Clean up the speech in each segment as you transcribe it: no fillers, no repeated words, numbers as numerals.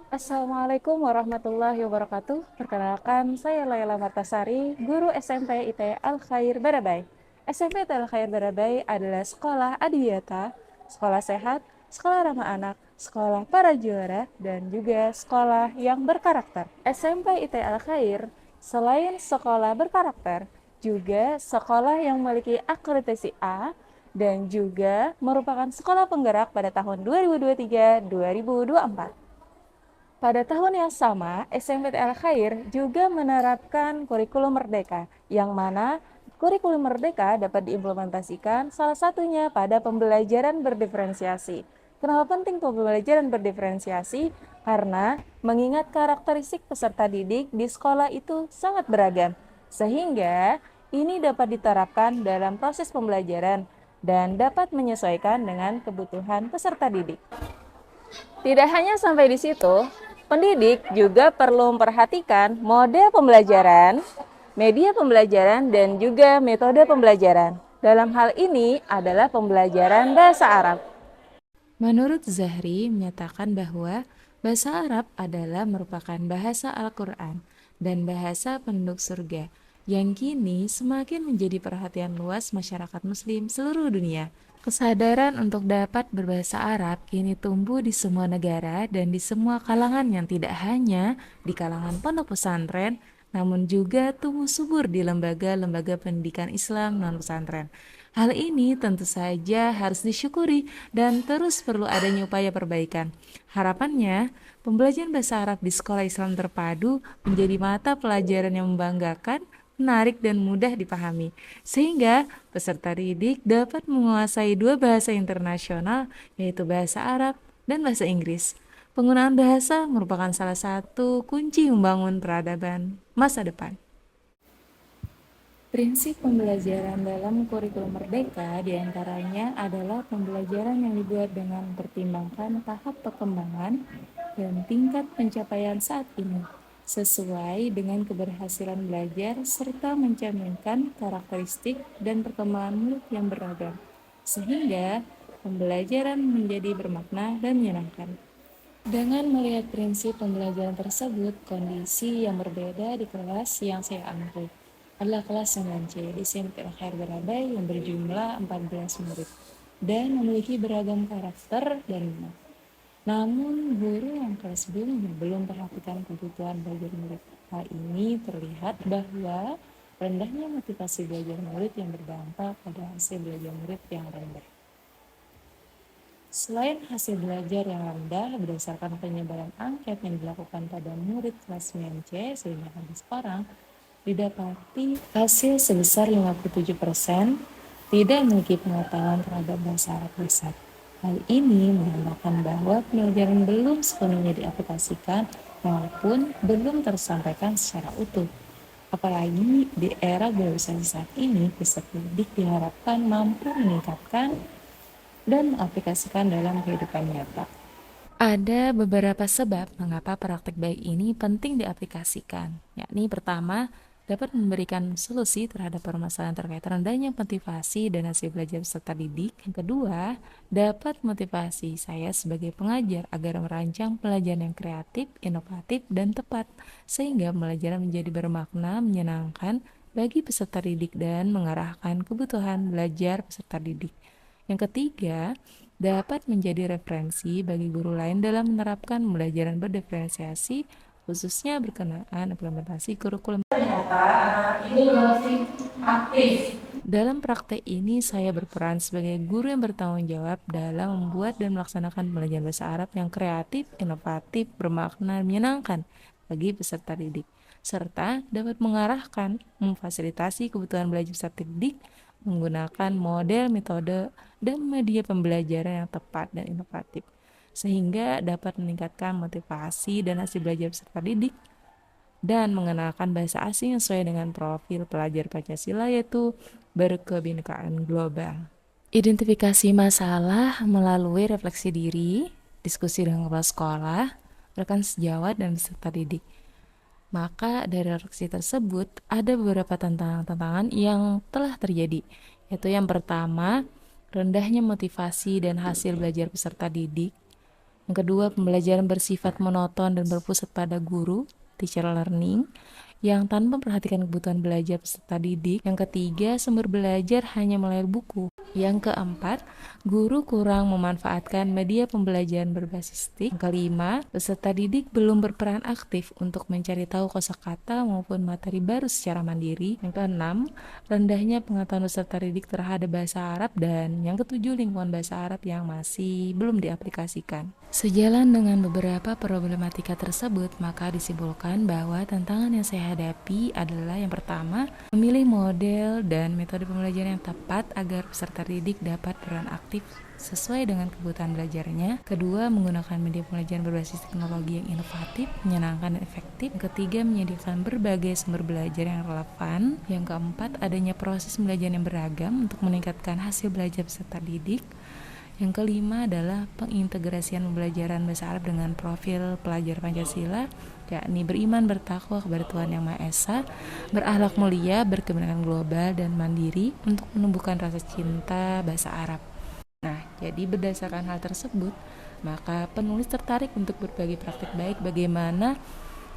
Assalamualaikum warahmatullahi wabarakatuh. Perkenalkan, saya Laila Martasari, guru SMP IT Al Khair Barabai. SMP IT Al Khair Barabai adalah sekolah adiwiyata, sekolah sehat, sekolah ramah anak, sekolah para juara, dan juga sekolah yang berkarakter. SMP IT Al Khair selain sekolah berkarakter, juga sekolah yang memiliki akreditasi A dan juga merupakan sekolah penggerak pada tahun 2023-2024. Pada tahun yang sama, SMPT Al Khair juga menerapkan kurikulum merdeka, yang mana kurikulum merdeka dapat diimplementasikan salah satunya pada pembelajaran berdiferensiasi. Kenapa penting pembelajaran berdiferensiasi? Karena mengingat karakteristik peserta didik di sekolah itu sangat beragam, sehingga ini dapat diterapkan dalam proses pembelajaran dan dapat menyesuaikan dengan kebutuhan peserta didik. Tidak hanya sampai di situ, pendidik juga perlu memperhatikan model pembelajaran, media pembelajaran, dan juga metode pembelajaran. Dalam hal ini adalah pembelajaran bahasa Arab. Menurut Zahri menyatakan bahwa bahasa Arab adalah merupakan bahasa Al-Quran dan bahasa penduduk surga yang kini semakin menjadi perhatian luas masyarakat muslim seluruh dunia. Kesadaran untuk dapat berbahasa Arab kini tumbuh di semua negara dan di semua kalangan yang tidak hanya di kalangan pondok pesantren, namun juga tumbuh subur di lembaga-lembaga pendidikan Islam non-pesantren. Hal ini tentu saja harus disyukuri dan terus perlu adanya upaya perbaikan. Harapannya, pembelajaran bahasa Arab di sekolah Islam terpadu menjadi mata pelajaran yang membanggakan, menarik dan mudah dipahami, sehingga peserta didik dapat menguasai dua bahasa internasional, yaitu bahasa Arab dan bahasa Inggris. Penggunaan bahasa merupakan salah satu kunci membangun peradaban masa depan. Prinsip pembelajaran dalam kurikulum merdeka diantaranya adalah pembelajaran yang dibuat dengan mempertimbangkan tahap perkembangan dan tingkat pencapaian saat ini, sesuai dengan keberhasilan belajar serta mencerminkan karakteristik dan perkembangan murid yang beragam, sehingga pembelajaran menjadi bermakna dan menyenangkan. Dengan melihat prinsip pembelajaran tersebut, kondisi yang berbeda di kelas yang saya ambil adalah kelas 9C di SMP Al Khair Barabai yang berjumlah 14 murid dan memiliki beragam karakter dan minat. Namun, guru yang kelas sebelumnya belum perhatikan kebutuhan belajar murid. Hal ini terlihat bahwa rendahnya motivasi belajar murid yang berdampak pada hasil belajar murid yang rendah. Selain hasil belajar yang rendah berdasarkan penyebaran angket yang dilakukan pada murid kelas 9C sehingga habis sekarang, didapati hasil sebesar 57% tidak memiliki pengetahuan terhadap bahasa Arab dasar. Hal ini menandakan bahwa pelajaran belum sepenuhnya diaplikasikan maupun belum tersampaikan secara utuh. Apalagi di era globalisasi saat ini, peserta didik diharapkan mampu meningkatkan dan mengaplikasikan dalam kehidupan nyata. Ada beberapa sebab mengapa praktik baik ini penting diaplikasikan, yakni pertama, dapat memberikan solusi terhadap permasalahan terkait rendahnya motivasi dan hasil belajar peserta didik. Yang kedua, dapat motivasi saya sebagai pengajar agar merancang pelajaran yang kreatif, inovatif, dan tepat, sehingga pembelajaran menjadi bermakna, menyenangkan bagi peserta didik dan mengarahkan kebutuhan belajar peserta didik. Yang ketiga, dapat menjadi referensi bagi guru lain dalam menerapkan pembelajaran berdiferensiasi, khususnya berkenaan implementasi kurikulum. Ini masih aktif. Dalam praktek ini, saya berperan sebagai guru yang bertanggung jawab dalam membuat dan melaksanakan pembelajaran bahasa Arab yang kreatif, inovatif, bermakna, dan menyenangkan bagi peserta didik, serta dapat mengarahkan, memfasilitasi kebutuhan belajar peserta didik, menggunakan model, metode, dan media pembelajaran yang tepat dan inovatif, sehingga dapat meningkatkan motivasi dan hasil belajar peserta didik dan mengenalkan bahasa asing yang sesuai dengan profil pelajar Pancasila, yaitu berkebinekaan global. Identifikasi masalah melalui refleksi diri, diskusi dengan kepala sekolah, rekan sejawat, dan peserta didik. Maka dari refleksi tersebut ada beberapa tantangan-tantangan yang telah terjadi, yaitu yang pertama, rendahnya motivasi dan hasil belajar peserta didik. Yang kedua, pembelajaran bersifat monoton dan berpusat pada guru, teacher learning, yang tanpa memperhatikan kebutuhan belajar peserta didik. Yang ketiga, sumber belajar hanya melalui buku. Yang keempat, guru kurang memanfaatkan media pembelajaran berbasis TIK. Yang kelima, peserta didik belum berperan aktif untuk mencari tahu kosakata maupun materi baru secara mandiri. Yang keenam, rendahnya pengetahuan peserta didik terhadap bahasa Arab. Dan yang ketujuh, lingkungan bahasa Arab yang masih belum diaplikasikan. Sejalan dengan beberapa problematika tersebut, maka disimpulkan bahwa tantangan yang saya hadapi adalah yang pertama, memilih model dan metode pembelajaran yang tepat agar peserta didik dapat berperan aktif sesuai dengan kebutuhan belajarnya. Kedua, menggunakan media pembelajaran berbasis teknologi yang inovatif, menyenangkan dan efektif. Yang ketiga, menyediakan berbagai sumber belajar yang relevan. Yang keempat, adanya proses belajar yang beragam untuk meningkatkan hasil belajar peserta didik. Yang kelima adalah pengintegrasian pembelajaran bahasa Arab dengan profil pelajar Pancasila, yakni beriman, bertakwa kepada Tuhan Yang Maha Esa, berakhlak mulia, berkebinekaan global, dan mandiri untuk menumbuhkan rasa cinta bahasa Arab. Nah, jadi berdasarkan hal tersebut, maka penulis tertarik untuk berbagi praktik baik bagaimana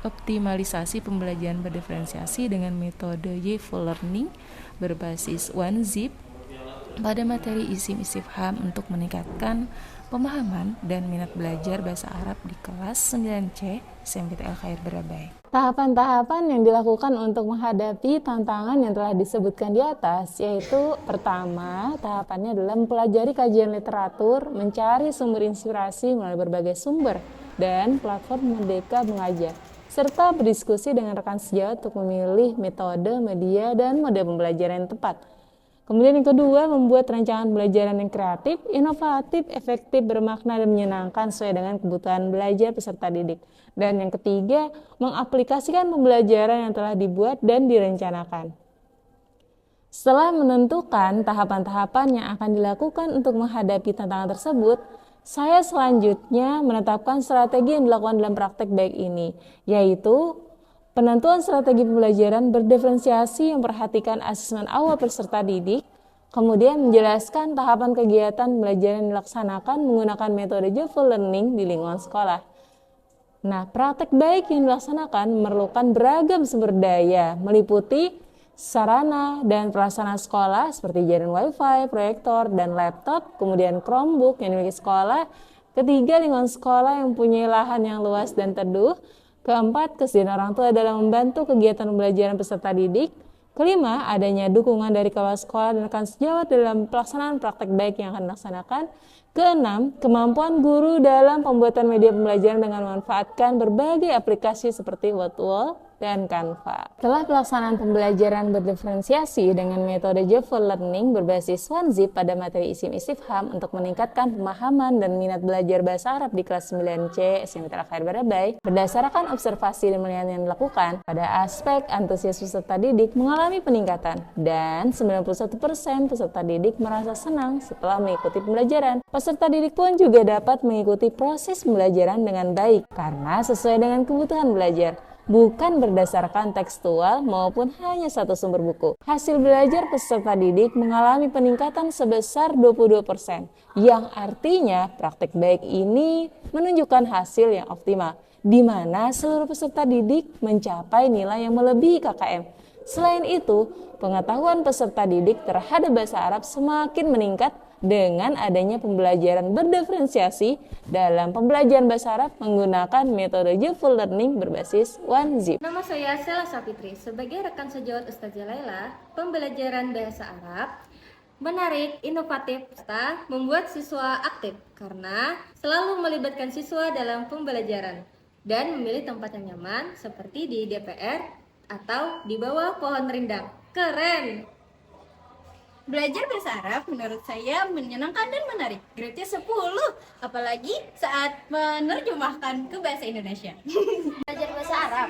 optimalisasi pembelajaran berdiferensiasi dengan metode Yful Learning berbasis OneZip pada materi isim istifham untuk meningkatkan pemahaman dan minat belajar bahasa Arab di kelas 9C SMPT Al Khair Barabai. Tahapan-tahapan yang dilakukan untuk menghadapi tantangan yang telah disebutkan di atas, yaitu pertama, tahapannya adalah mempelajari kajian literatur, mencari sumber inspirasi melalui berbagai sumber dan platform Merdeka Mengajar, serta berdiskusi dengan rekan sejawat untuk memilih metode, media, dan model pembelajaran yang tepat. Kemudian yang kedua, membuat rancangan pembelajaran yang kreatif, inovatif, efektif, bermakna, dan menyenangkan sesuai dengan kebutuhan belajar peserta didik. Dan yang ketiga, mengaplikasikan pembelajaran yang telah dibuat dan direncanakan. Setelah menentukan tahapan-tahapan yang akan dilakukan untuk menghadapi tantangan tersebut, saya selanjutnya menetapkan strategi yang dilakukan dalam praktek baik ini, yaitu penentuan strategi pembelajaran berdiferensiasi yang memperhatikan asesmen awal peserta didik, kemudian menjelaskan tahapan kegiatan pembelajaran yang dilaksanakan menggunakan metode Yful Learning di lingkungan sekolah. Nah, praktek baik yang dilaksanakan memerlukan beragam sumber daya, meliputi sarana dan prasarana sekolah seperti jaringan Wi-Fi, proyektor, dan laptop, kemudian Chromebook yang dimiliki sekolah. Ketiga, lingkungan sekolah yang mempunyai lahan yang luas dan teduh. Keempat, kesediaan orang tua dalam membantu kegiatan pembelajaran peserta didik. Kelima, adanya dukungan dari kepala sekolah dan rekan sejawat dalam pelaksanaan praktek baik yang akan dilaksanakan. Keenam, kemampuan guru dalam pembuatan media pembelajaran dengan memanfaatkan berbagai aplikasi seperti Wordwall dan Canva. Setelah pelaksanaan pembelajaran berdiferensiasi dengan metode Yful Learning berbasis OneZip pada materi isim istifham untuk meningkatkan pemahaman dan minat belajar bahasa Arab di kelas 9C SMPT Al Khair Barabai, berdasarkan observasi dan penilaian yang dilakukan, pada aspek antusias peserta didik mengalami peningkatan dan 91% peserta didik merasa senang setelah mengikuti pembelajaran. Peserta didik pun juga dapat mengikuti proses pembelajaran dengan baik karena sesuai dengan kebutuhan belajar, bukan berdasarkan tekstual maupun hanya satu sumber buku. Hasil belajar peserta didik mengalami peningkatan sebesar 22%, yang artinya praktek baik ini menunjukkan hasil yang optimal, di mana seluruh peserta didik mencapai nilai yang melebihi KKM. Selain itu, pengetahuan peserta didik terhadap bahasa Arab semakin meningkat dengan adanya pembelajaran berdiferensiasi dalam pembelajaran bahasa Arab menggunakan metode Yful Learning berbasis OneZip. Nama saya Sela Sapitri. Sebagai rekan sejawat Ustazah Laila, pembelajaran bahasa Arab menarik, inovatif, serta membuat siswa aktif karena selalu melibatkan siswa dalam pembelajaran dan memilih tempat yang nyaman seperti di DPR atau di bawah pohon rindang. Keren! Belajar bahasa Arab menurut saya menyenangkan dan menarik. Grade-nya 10, apalagi saat menerjemahkan ke bahasa Indonesia. Belajar bahasa Arab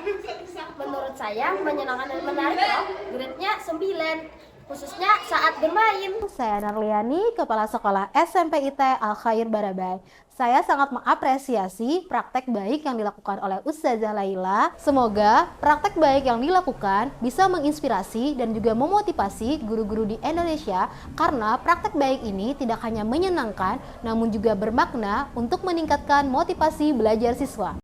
menurut saya menyenangkan dan menarik loh. Grade-nya 9. khususnya saat bermain. Saya Narliani, Kepala Sekolah SMP IT Al Khair Barabai. Saya sangat mengapresiasi praktek baik yang dilakukan oleh Ustazah Laila. Semoga praktek baik yang dilakukan bisa menginspirasi dan juga memotivasi guru-guru di Indonesia, karena praktek baik ini tidak hanya menyenangkan namun juga bermakna untuk meningkatkan motivasi belajar siswa.